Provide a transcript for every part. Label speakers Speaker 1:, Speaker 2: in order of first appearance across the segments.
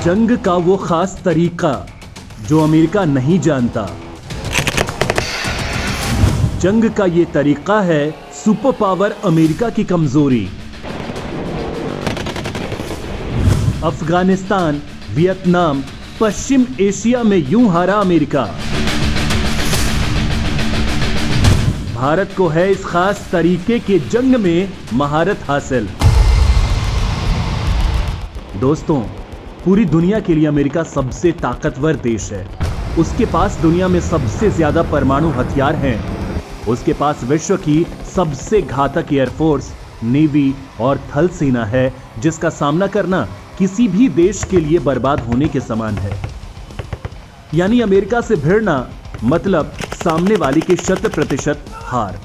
Speaker 1: जंग का वो खास तरीका जो अमेरिका नहीं जानता। जंग का ये तरीका है सुपर पावर अमेरिका की कमजोरी। अफगानिस्तान, वियतनाम, पश्चिम एशिया में यूं हारा अमेरिका। भारत को है इस खास तरीके के जंग में महारत हासिल। दोस्तों, पूरी दुनिया के लिए अमेरिका सबसे ताकतवर देश है। उसके पास दुनिया में सबसे ज्यादा परमाणु हथियार हैं। उसके पास विश्व की सबसे घातक एयरफोर्स, नेवी और थल सेना है, जिसका सामना करना किसी भी देश के लिए बर्बाद होने के समान है। यानी अमेरिका से भिड़ना मतलब सामने वाले की 100% हार।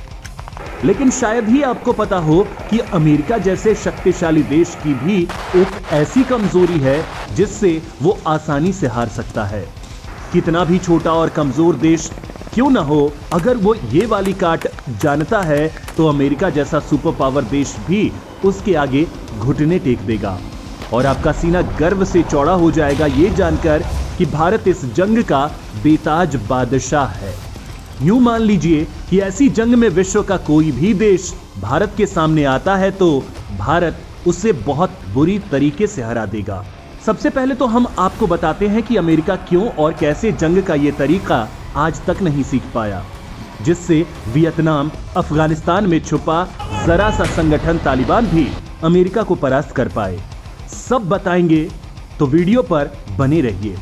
Speaker 1: लेकिन शायद ही आपको पता हो कि अमेरिका जैसे शक्तिशाली देश की भी एक ऐसी कमजोरी है जिससे वो आसानी से हार सकता है। कितना भी छोटा और कमजोर देश क्यों ना हो, अगर वो ये वाली काट जानता है तो अमेरिका जैसा सुपर पावर देश भी उसके आगे घुटने टेक देगा। और आपका सीना गर्व से चौड़ा हो जाएगा ये जानकर कि भारत इस जंग का बेताज बादशाह है। यूं मान लीजिए कि ऐसी जंग में विश्व का कोई भी देश भारत के सामने आता है तो भारत उसे बहुत बुरी तरीके से हरा देगा। सबसे पहले तो हम आपको बताते हैं कि अमेरिका क्यों और कैसे जंग का यह तरीका आज तक नहीं सीख पाया, जिससे वियतनाम, अफगानिस्तान में छुपा जरा सा संगठन तालिबान भी अमेरिका को परास्त कर पाए। सब बताएंगे, तो वीडियो पर बने रहिए।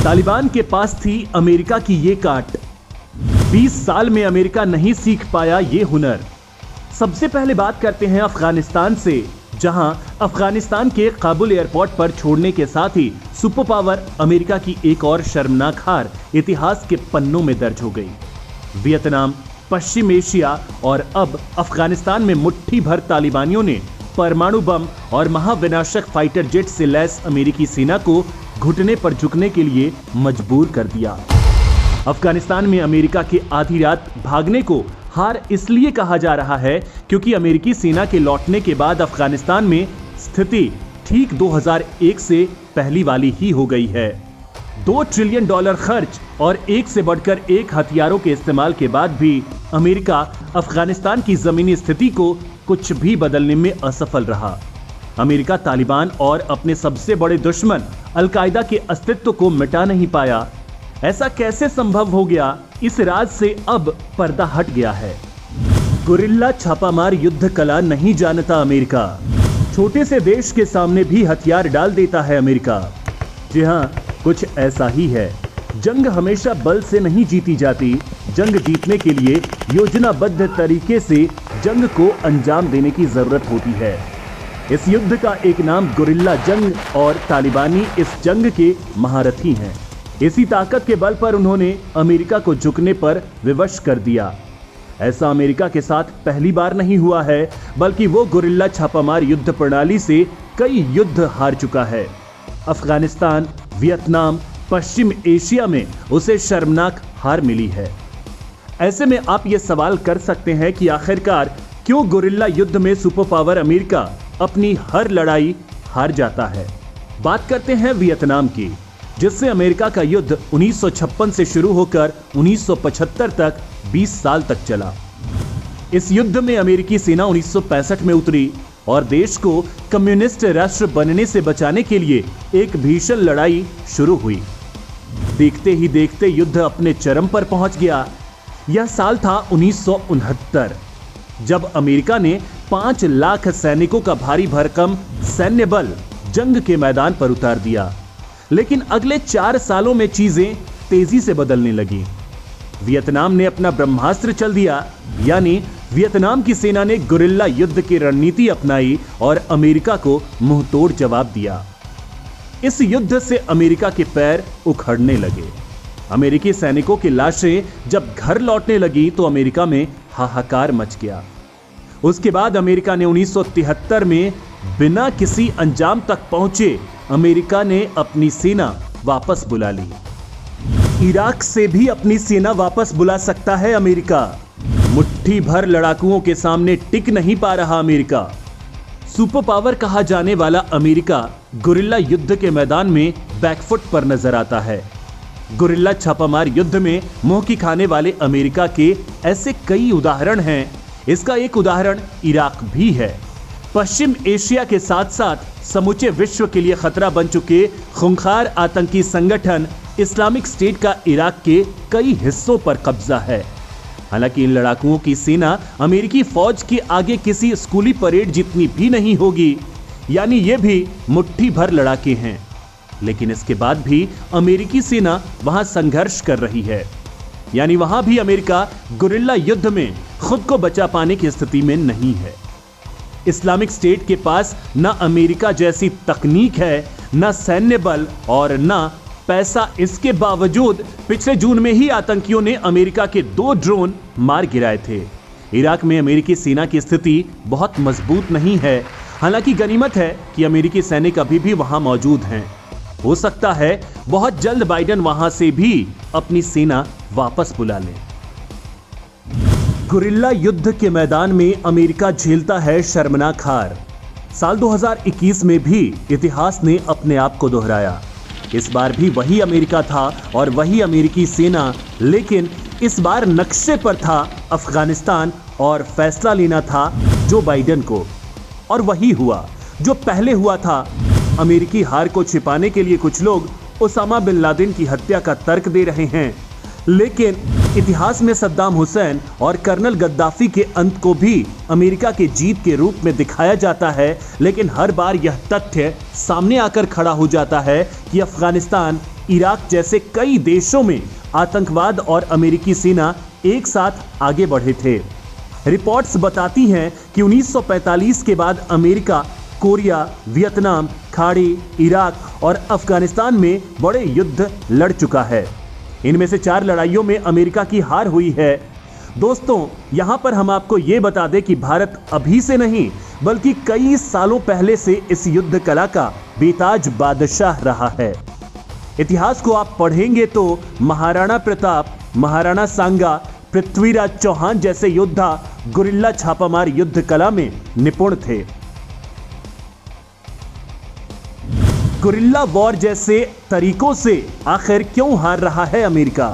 Speaker 1: तालिबान के पास थी अमेरिका की ये काट। 20 साल में अमेरिका नहीं सीख पाया ये हुनर। सबसे पहले बात करते हैं अफगानिस्तान से, जहां अफगानिस्तान के काबुल एयरपोर्ट पर छोड़ने के साथ ही सुपर पावर अमेरिका की एक और शर्मनाक हार इतिहास के पन्नों में दर्ज हो गई। वियतनाम, पश्चिम एशिया और अब अफगानिस्तान में मुट्ठी भर तालिबानियों ने परमाणु बम और महाविनाशक फाइटर जेट से लैस अमेरिकी सेना को घुटने पर झुकने के लिए मजबूर कर दिया। अफगानिस्तान में अमेरिका के आधी रात भागने को हार इसलिए कहा जा रहा है क्योंकि अमेरिकी सेना के लौटने के बाद अफगानिस्तान में स्थिति ठीक 2001 से पहली वाली ही हो गई है। $2 ट्रिलियन खर्च और एक से बढ़कर एक हथियारों के इस्तेमाल के बाद भी अमेरिका अफगानिस्तान की जमीनी स्थिति को कुछ भी बदलने में असफल रहा। अमेरिका तालिबान और अपने सबसे बड़े दुश्मन अल-कायदा के अस्तित्व को मिटा नहीं पाया। ऐसा कैसे संभव हो गया, इस राज से अब पर्दा हट गया है। गुरिल्ला छापामार युद्ध कला नहीं जानता अमेरिका। छोटे से देश के सामने भी हथियार डाल देता है अमेरिका। जी हां, कुछ ऐसा ही है। जंग हमेशा बल से नहीं जीती जाती। जंग जीतने के लिए योजनाबद्ध तरीके से जंग को अंजाम देने की जरूरत होती है। इस युद्ध का एक नाम गुरिल्ला जंग और तालिबानी इस जंग के महारथी हैं। इसी ताकत के बल पर उन्होंने अमेरिका को झुकने पर विवश कर दिया। ऐसा अमेरिका के साथ पहली बार नहीं हुआ है, बल्कि वो गुरिल्ला छापामार युद्ध प्रणाली से कई युद्ध हार चुका है। अफगानिस्तान, वियतनाम, पश्चिम एशिया में उसे शर्मनाक हार मिली है। ऐसे में आप ये सवाल कर सकते हैं कि आखिरकार क्यों गुरिल्ला युद्ध में सुपर पावर अमेरिका अपनी हर लड़ाई हार जाता है। बात करते हैं वियतनाम की, जिससे अमेरिका का युद्ध 1956 से शुरू होकर 1975 तक 20 साल तक चला। इस युद्ध में अमेरिकी सेना 1965 में उतरी और देश को कम्युनिस्ट राष्ट्र बनने से बचाने के लिए एक भीषण लड़ाई शुरू हुई। देखते ही देखते युद्ध अपने चरम पर पहुंच गया। यह साल था 1969, जब अमेरिका ने 5 लाख सैनिकों का भारी भरकम सैन्य बल जंग के मैदान पर उतार दिया। लेकिन अगले 4 सालों में चीजें तेजी से बदलने लगी। वियतनाम ने अपना ब्रह्मास्त्र चल दिया, यानी वियतनाम की सेना ने गुरिल्ला युद्ध की रणनीति अपनाई और अमेरिका को मुंहतोड़ जवाब दिया। इस युद्ध से अमेरिका के पैर उखड़ने लगे। अमेरिकी सैनिकों की लाशें जब घर लौटने लगी तो अमेरिका में हाहाकार मच गया। उसके बाद अमेरिका ने 1973 में बिना किसी अंजाम तक पहुंचे अमेरिका ने अपनी सेना वापस बुला ली। इराक से भी अपनी सेना वापस बुला सकता है अमेरिका। मुट्ठी भर लड़ाकुओं के सामने टिक नहीं पा रहा अमेरिका। सुपर पावर कहा जाने वाला अमेरिका गुरिल्ला युद्ध के मैदान में बैकफुट पर नजर आता है। गुरिल्ला छापामार युद्ध में मुंह की खाने वाले अमेरिका के ऐसे कई उदाहरण हैं। इसका एक उदाहरण इराक भी है। पश्चिम एशिया के साथ साथ समूचे विश्व के लिए खतरा बन चुके खूंखार आतंकी संगठन इस्लामिक स्टेट का इराक के कई हिस्सों पर कब्जा है। हालांकि इन लड़ाकुओं की सेना अमेरिकी फौज के आगे किसी स्कूली परेड जितनी भी नहीं होगी, यानी ये भी मुट्ठी भर लड़ाके हैं। लेकिन इसके बाद भी अमेरिकी सेना वहां संघर्ष कर रही है, यानी वहां भी अमेरिका गुरिल्ला युद्ध में खुद को बचा पाने की स्थिति में नहीं है। इस्लामिक स्टेट के पास न अमेरिका जैसी तकनीक है, न सैन्य बल और न पैसा। इसके बावजूद पिछले जून में ही आतंकियों ने अमेरिका के 2 ड्रोन मार गिराए थे। इराक में अमेरिकी सेना की स्थिति बहुत मजबूत नहीं है। हालांकि गनीमत है कि अमेरिकी सैनिक अभी भी वहां मौजूद हैं। हो सकता है बहुत जल्द बाइडेन वहां से भी अपनी सेना वापस बुला ले। गुरिल्ला युद्ध के मैदान में अमेरिका झेलता है शर्मनाक हार। साल 2021 में भी इतिहास ने अपने आप को दोहराया। इस बार भी वही अमेरिका था और वही अमेरिकी सेना, लेकिन इस बार नक्शे पर था अफगानिस्तान और फैसला लेना था जो बाइडेन को। और वही हुआ जो पहले हुआ था। अमेरिकी हार को छिपाने के लिए कुछ लोग ओसामा बिन लादेन की हत्या का तर्क दे रहे हैं, लेकिन इतिहास में सद्दाम हुसैन और कर्नल गद्दाफी के अंत को भी अमेरिका के जीत के रूप में दिखाया जाता है। लेकिन हर बार यह तथ्य सामने आकर खड़ा हो जाता है कि अफगानिस्तान, इराक जैसे कई देशों में आतंकवाद और अमेरिकी सेना एक साथ आगे बढ़े थे। रिपोर्ट्स बताती हैं कि 1945 के बाद अमेरिका कोरिया, वियतनाम, खाड़ी, इराक और अफगानिस्तान में बड़े युद्ध लड़ चुका है। इनमें से 4 लड़ाइयों में अमेरिका की हार हुई है। दोस्तों, यहां पर हम आपको यह बता दें कि भारत अभी से नहीं बल्कि कई सालों पहले से इस युद्ध कला का बेताज बादशाह रहा है। इतिहास को आप पढ़ेंगे तो महाराणा प्रताप, महाराणा सांगा, पृथ्वीराज चौहान जैसे योद्धा गुरिल्ला छापामार युद्ध कला में निपुण थे। गुरिल्ला वॉर जैसे तरीकों से आखिर क्यों हार रहा है America?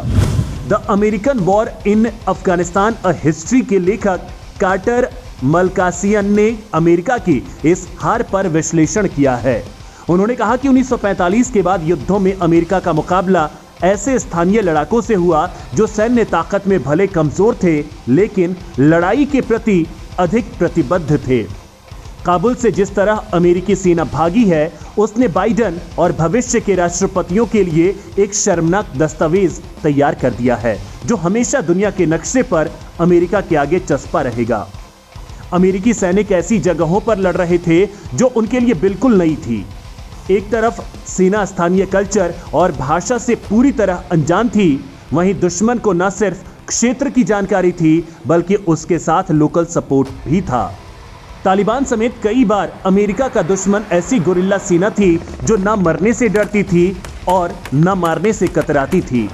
Speaker 1: The American war in Afghanistan a history के लेखक कार्टर मलकासियन ने अमेरिका की इस हार पर विश्लेषण किया है। उन्होंने कहा कि 1945 के बाद युद्धों में अमेरिका का मुकाबला ऐसे स्थानीय लड़ाकों से हुआ जो सैन्य ताकत में भले कमजोर थे, लेकिन लड़ाई के प्रति अधिक प्रतिबद्ध थे। काबुल से जिस तरह अमेरिकी सेना भागी है, उसने बाइडेन और भविष्य के राष्ट्रपतियों के लिए एक शर्मनाक दस्तावेज तैयार कर दिया है, जो हमेशा दुनिया के नक्शे पर अमेरिका के आगे चस्पा रहेगा। अमेरिकी सैनिक ऐसी जगहों पर लड़ रहे थे जो उनके लिए बिल्कुल नई थी। एक तरफ सेना स्थानीय कल्चर और भाषा से पूरी तरह अनजान थी, वहीं दुश्मन को न सिर्फ क्षेत्र की जानकारी थी बल्कि उसके साथ लोकल सपोर्ट भी था। तालिबान समेत कई बार अमेरिका का दुश्मन ऐसी गुरिल्ला सेना थी जो न मरने से डरती थी और न मारने से कतराती थी।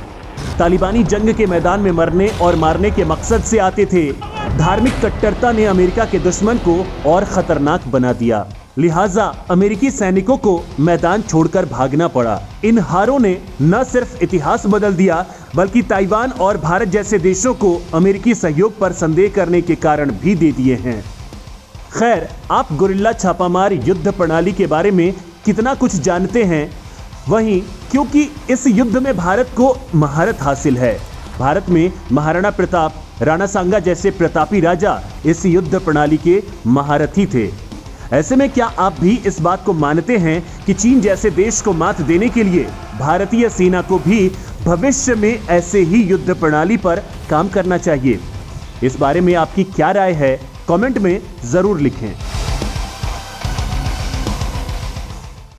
Speaker 1: तालिबानी जंग के मैदान में मरने और मारने के मकसद से आते थे। धार्मिक कट्टरता ने अमेरिका के दुश्मन को और खतरनाक बना दिया, लिहाजा अमेरिकी सैनिकों को मैदान छोड़कर भागना पड़ा। इन हारों ने न सिर्फ इतिहास बदल दिया बल्कि ताइवान और भारत जैसे देशों को अमेरिकी सहयोग पर संदेह करने के कारण भी दे दिए हैं। खैर, आप गुरिल्ला छापामार युद्ध प्रणाली के बारे में कितना कुछ जानते हैं? वहीं क्योंकि इस युद्ध में भारत को महारत हासिल है। भारत में महाराणा प्रताप, राणा सांगा जैसे प्रतापी राजा इस युद्ध प्रणाली के महारथी थे। ऐसे में क्या आप भी इस बात को मानते हैं कि चीन जैसे देश को मात देने के लिए भारतीय सेना को भी भविष्य में ऐसे ही युद्ध प्रणाली पर काम करना चाहिए? इस बारे में आपकी क्या राय है? कमेंट में जरूर लिखें।